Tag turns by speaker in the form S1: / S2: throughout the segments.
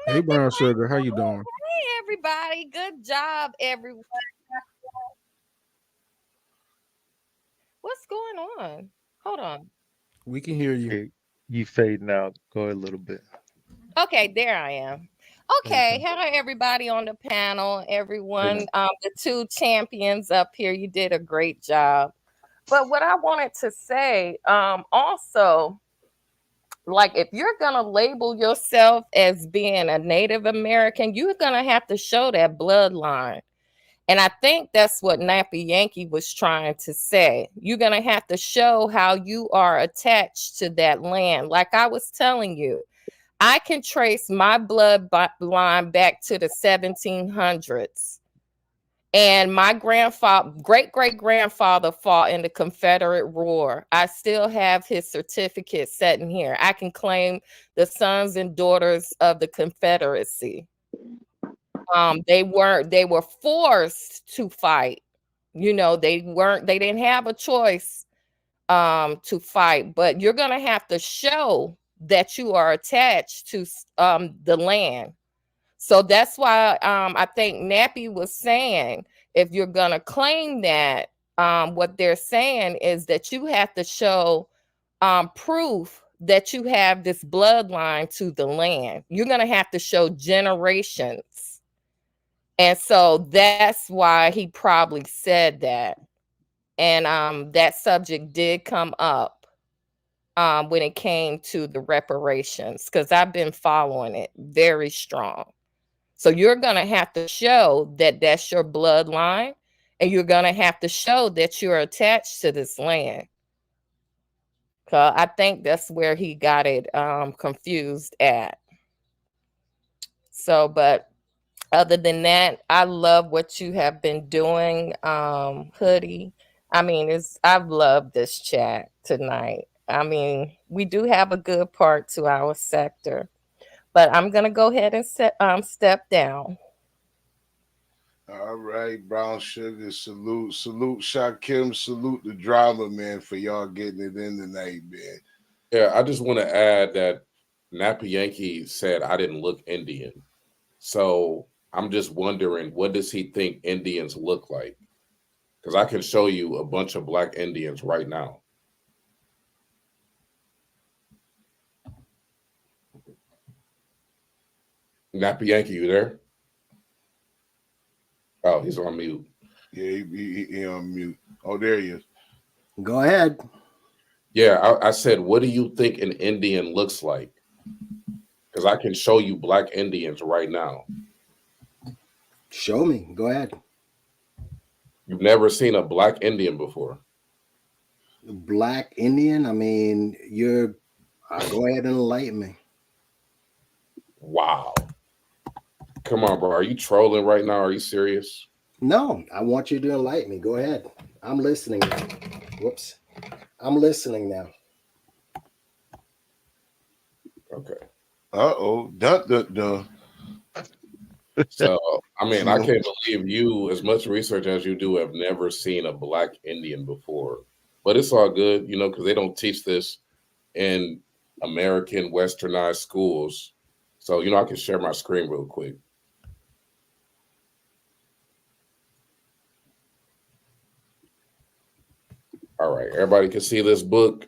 S1: Hey,
S2: Nothing
S1: Brown
S2: much.
S1: Sugar, how you doing?
S2: Hey, everybody. Good job, everyone. What's going on? Hold on.
S1: We can hear you.
S3: Okay, you fading out. Go ahead a little bit.
S2: Okay, there I am.
S3: There you
S2: Okay,
S3: go.
S2: hello, everybody on the panel.
S3: Hey,
S2: Everyone, the two champions up here. You did a great job. But what I wanted to say, also, like if you're gonna label yourself as being a Native American, you're gonna have to show that bloodline. And I think that's what Nappy Yankee was trying to say. You're going to have to show how you are attached to that land. Like I was telling you, I can trace my bloodline back to the 1700s. And my grandfather, great great grandfather, fought in the Confederate War. I still have his certificate sitting here. I can claim the sons and daughters of the Confederacy. They were forced to fight. They didn't have a choice to fight, but you're gonna have to show that you are attached to the land. So that's why I think Nappy was saying, if you're gonna claim that, what they're saying is that you have to show proof that you have this bloodline to the land. You're gonna have to show generations, and so that's why he probably said that. And that subject did come up when it came to the reparations, because I've been following it very strong. So you're going to have to show that that's your bloodline, and you're going to have to show that you're attached to this land. I think that's where he got it confused at. So, but other than that, I love what you have been doing, Hoodie. I mean, it's I've loved this chat tonight. I mean, we do have a good part to our sector, but I'm gonna go ahead and step down.
S4: All right, Brown Sugar, salute Shakim, salute the drama, man, for y'all getting it in tonight, man.
S5: Yeah, I just want to add that Nappy Yankee said I didn't look Indian. So I'm just wondering, what does he think Indians look like? Because I can show you a bunch of black Indians right now. Nappy Yankee, you there? Oh, he's on mute.
S4: Yeah, he on mute. Oh, there he is.
S6: Go ahead.
S5: Yeah, I said, what do you think an Indian looks like? Because I can show you black Indians right now.
S6: Show me. Go ahead.
S5: You've never seen a black Indian before.
S6: Black Indian. I mean, go ahead and enlighten me.
S5: Wow. Come on, bro. Are you trolling right now? Are you serious?
S6: No, I want you to enlighten me. Go ahead. I'm listening now. Whoops. I'm listening now.
S5: Okay.
S4: Uh-oh. Duh.
S5: So, I mean, I can't believe you, as much research as you do, have never seen a black Indian before. But it's all good, because they don't teach this in American westernized schools. So, I can share my screen real quick. All right. Everybody can see this book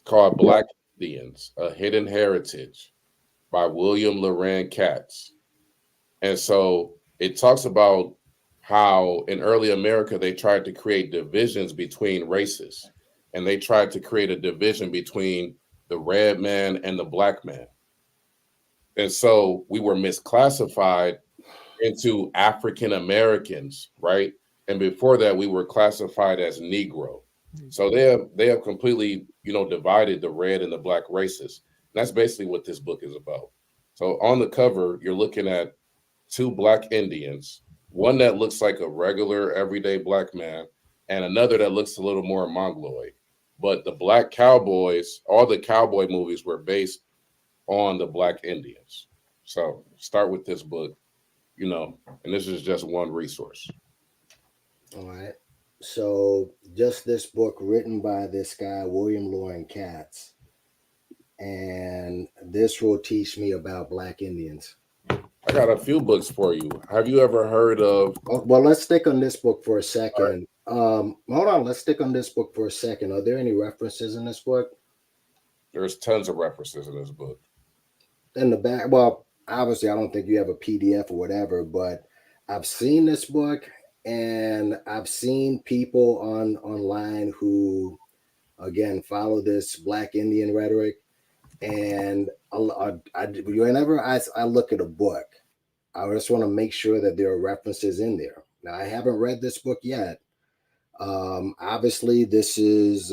S5: called Black Indians, A Hidden Heritage by William Loran Katz. And so it talks about how in early America they tried to create divisions between races, and they tried to create a division between the red man and the black man. And so we were misclassified into African Americans, right? And before that, we were classified as Negro. So they have completely, divided the red and the black races. And that's basically what this book is about. So on the cover, you're looking at two black Indians, one that looks like a regular everyday black man, and another that looks a little more mongoloid. But the black cowboys, all the cowboy movies were based on the black Indians. So start with this book, and this is just one resource.
S6: All right. So, just this book written by this guy, William Loran Katz. And this will teach me about Black Indians.
S5: I got a few books for you. Have you ever heard of?
S6: Well, let's stick on this book for a second. Hold on, let's stick on this book for a second. Are there any references in this book?
S5: There's tons of references in this book.
S6: In the back, well, obviously, I don't think you have a PDF or whatever, but I've seen this book, and I've seen people online who, again, follow this Black Indian rhetoric. And whenever I look at a book, I just want to make sure that there are references in there. Now, I haven't read this book yet. Obviously, this is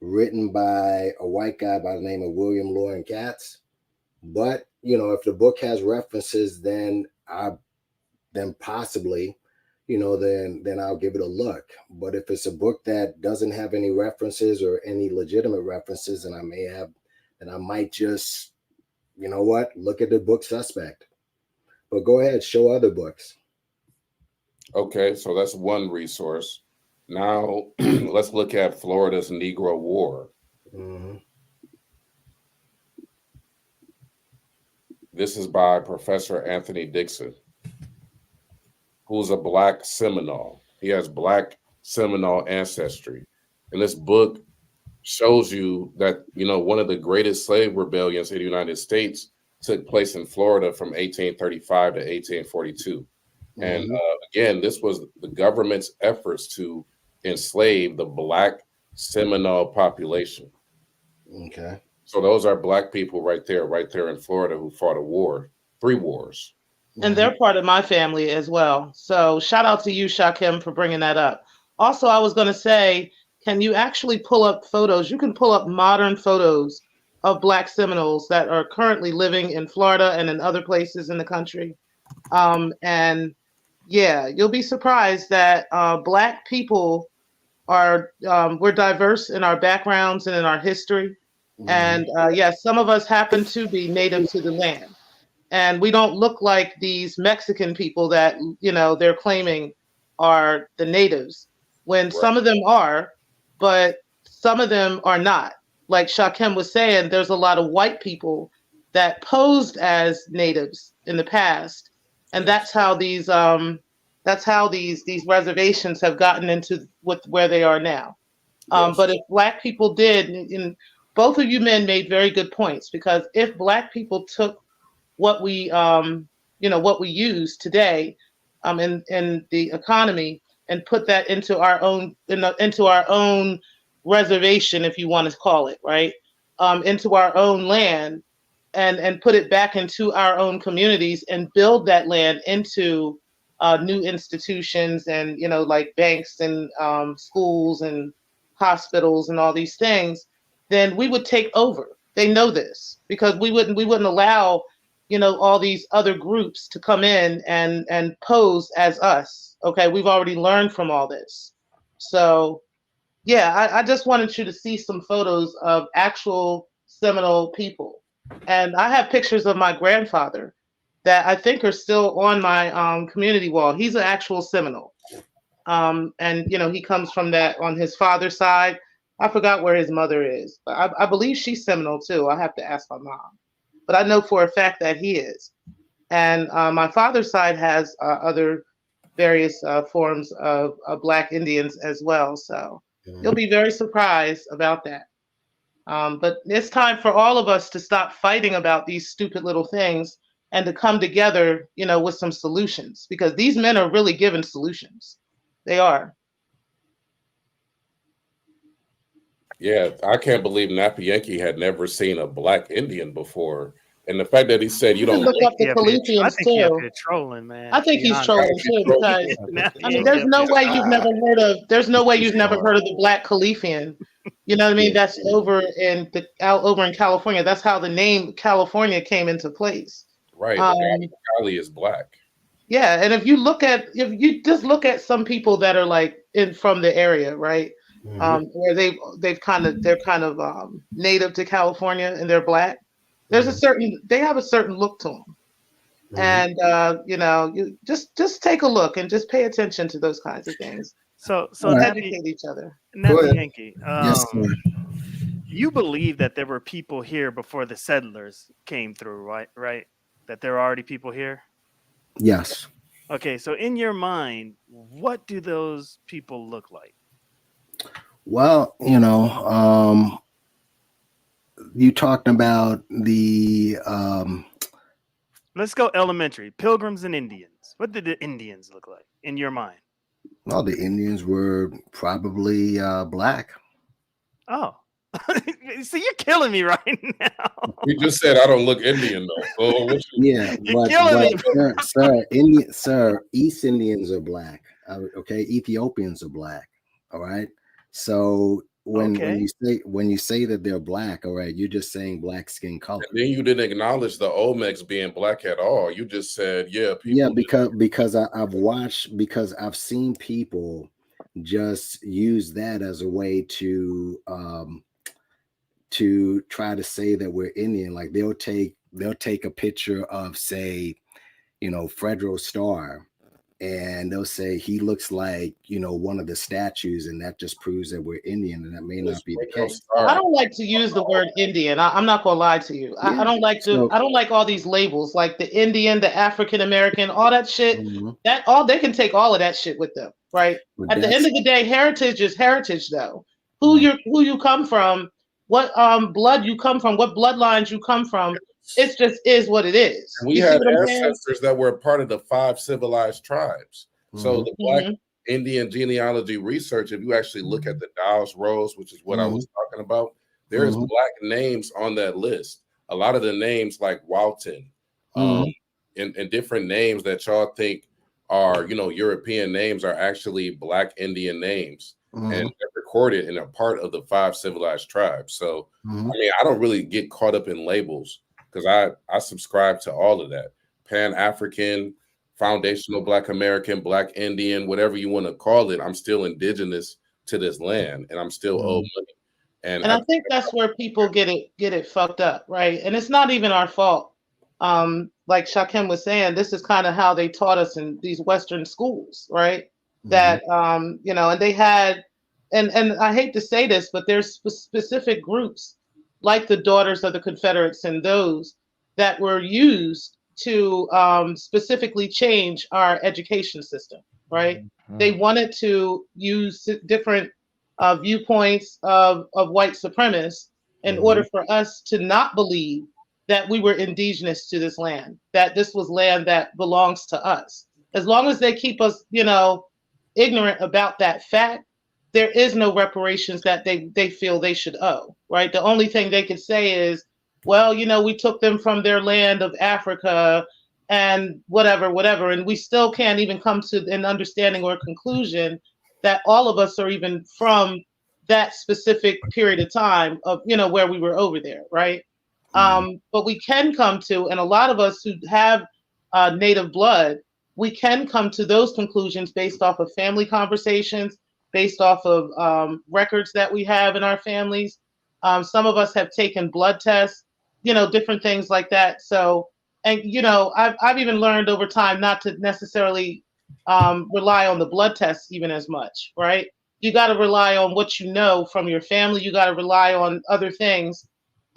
S6: written by a white guy by the name of William Loren Katz. But, you know, if the book has references, then possibly, you know, then I'll give it a look. But if it's a book that doesn't have any references or any legitimate references, then I might just, you know what, look at the book suspect. But go ahead, show other books.
S5: Okay, so that's one resource. Now let's look at Florida's Negro War.
S6: Mm-hmm.
S5: This is by Professor Anthony Dixon, who's a Black Seminole. He has Black Seminole ancestry. And this book shows you that, you know, one of the greatest slave rebellions in the United States took place in Florida from 1835 to 1842. Mm-hmm. And again, this was the government's efforts to enslave the Black Seminole population.
S6: Okay.
S5: So those are Black people right there in Florida who fought a war, 3 wars.
S7: And they're part of my family as well. So shout out to you, Shakim, for bringing that up. Also, I was going to say, can you actually pull up photos? You can pull up modern photos of Black Seminoles that are currently living in Florida and in other places in the country. And yeah, you'll be surprised that Black people are, we're diverse in our backgrounds and in our history. Mm-hmm. And yes, some of us happen to be native to the land. And we don't look like these Mexican people that, you know, they're claiming are the natives, when right. Some of them are, but some of them are not. Like Shakim was saying, there's a lot of white people that posed as natives in the past. And that's how these reservations have gotten into where they are now. Yes. But if Black people did, and both of you men made very good points, because if Black people took what we, what we use today, in the economy, and put that into our own reservation, if you want to call it, right, into our own land, and put it back into our own communities, and build that land into new institutions, and like banks and schools and hospitals and all these things, then we would take over. They know this, because we wouldn't allow all these other groups to come in and pose as us. Okay, we've already learned from all this. So yeah, I just wanted you to see some photos of actual Seminole people. And I have pictures of my grandfather that I think are still on my community wall. He's an actual Seminole. And he comes from that on his father's side. I forgot where his mother is, but I believe she's Seminole too. I have to ask my mom. But I know for a fact that he is. And my father's side has other various forms of Black Indians as well. So you'll be very surprised about that. But it's time for all of us to stop fighting about these stupid little things and to come together, with some solutions, because these men are really giving solutions. They are.
S5: Yeah, I can't believe Nappy Yankee had never seen a Black Indian before. And the fact that he said you don't
S7: look up the Philippians too.
S8: He's trolling, man.
S7: I think he's trolling too, because I mean, there's no way you've never heard of. There's no way you've never heard of the Black Califian. You know what I mean? That's over in California. That's how the name California came into place.
S5: Right. Cali is Black.
S7: Yeah, and if you just look at some people that are like from the area, right? Mm-hmm. Where they're kind of native to California, and they're Black. There's they have a certain look to them. Mm-hmm. And you just take a look and just pay attention to those kinds of things.
S8: So
S7: educate each other.
S8: Nappy Yankee.
S1: Yes,
S8: you believe that there were people here before the settlers came through, right? That there are already people here?
S6: Yes.
S8: Okay, so in your mind, what do those people look like?
S6: Well, you talked about the
S8: Let's go elementary. Pilgrims and Indians. What did the Indians look like in your mind?
S6: well, the Indians were probably black.
S8: Oh. See, you're killing me right now.
S5: You just said I don't look Indian though. So what you,
S6: Yeah,
S8: You're killing me.
S6: sir, East Indians are black. Okay, Ethiopians are black. All right. So when you say that they're black, all right, you're just saying black skin color.
S5: and then you didn't acknowledge the Olmecs being black at all. You just said, yeah, people.
S6: Yeah, because I've seen people just use that as a way to try to say that we're Indian. Like they'll take a picture of, say, Fredro Starr, and they'll say he looks like one of the statues, and that just proves that we're Indian, and that may not be the case.
S7: I don't like to use the word Indian. I'm not gonna lie to you. I don't like to. I don't like all these labels, like the Indian, the African American, all that shit.
S6: Mm-hmm.
S7: That all they can take all of that shit with them, right?
S6: But
S7: At the end of the day, heritage is heritage, though. Who you come from, what blood you come from, what bloodlines you come from. It just is what it is.
S5: And we had ancestors that were a part of the 5 civilized tribes. So the Black Indian genealogy research, if you actually look at the Dawes Rolls, which is what I was talking about, there's black names on that list. A lot of the names like Walton, and different names that y'all think are, European names are actually Black Indian names. And they're recorded in a part of the 5 civilized tribes. So, I mean, I don't really get caught up in labels because I subscribe to all of that. Pan-African, foundational Black American, Black Indian, whatever you want to call it. I'm still indigenous to this land, and I'm still owed money. And
S7: I think that's where people get it fucked up, right? And it's not even our fault. Like Shakim was saying, this is kind of how they taught us in these Western schools, right? That and they had, and I hate to say this, but there's specific groups like the Daughters of the Confederates and those that were used to specifically change our education system, right? They wanted to use different viewpoints of white supremacists in order for us to not believe that we were indigenous to this land, that this was land that belongs to us. As long as they keep us, ignorant about that fact, there is no reparations that they feel they should owe, right? The only thing they could say is, well, we took them from their land of Africa and whatever. And we still can't even come to an understanding or conclusion that all of us are even from that specific period of time of, where we were over there, right? But we can come to, and a lot of us who have native blood, we can come to those conclusions based off of family conversations, based off of records that we have in our families. Some of us have taken blood tests, different things like that. So, and I've even learned over time not to necessarily rely on the blood tests even as much, right? You got to rely on what you know from your family. You got to rely on other things,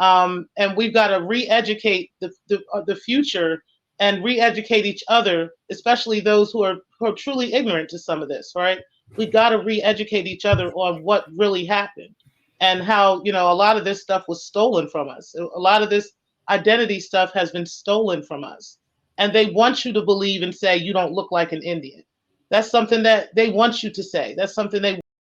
S7: and we've got to re-educate the future and re-educate each other, especially those who are truly ignorant to some of this, right? We got to re-educate each other on what really happened and how, a lot of this stuff was stolen from us. A lot of this identity stuff has been stolen from us. And they want you to believe and say, you don't look like an Indian. That's something that they want you to say. That's something they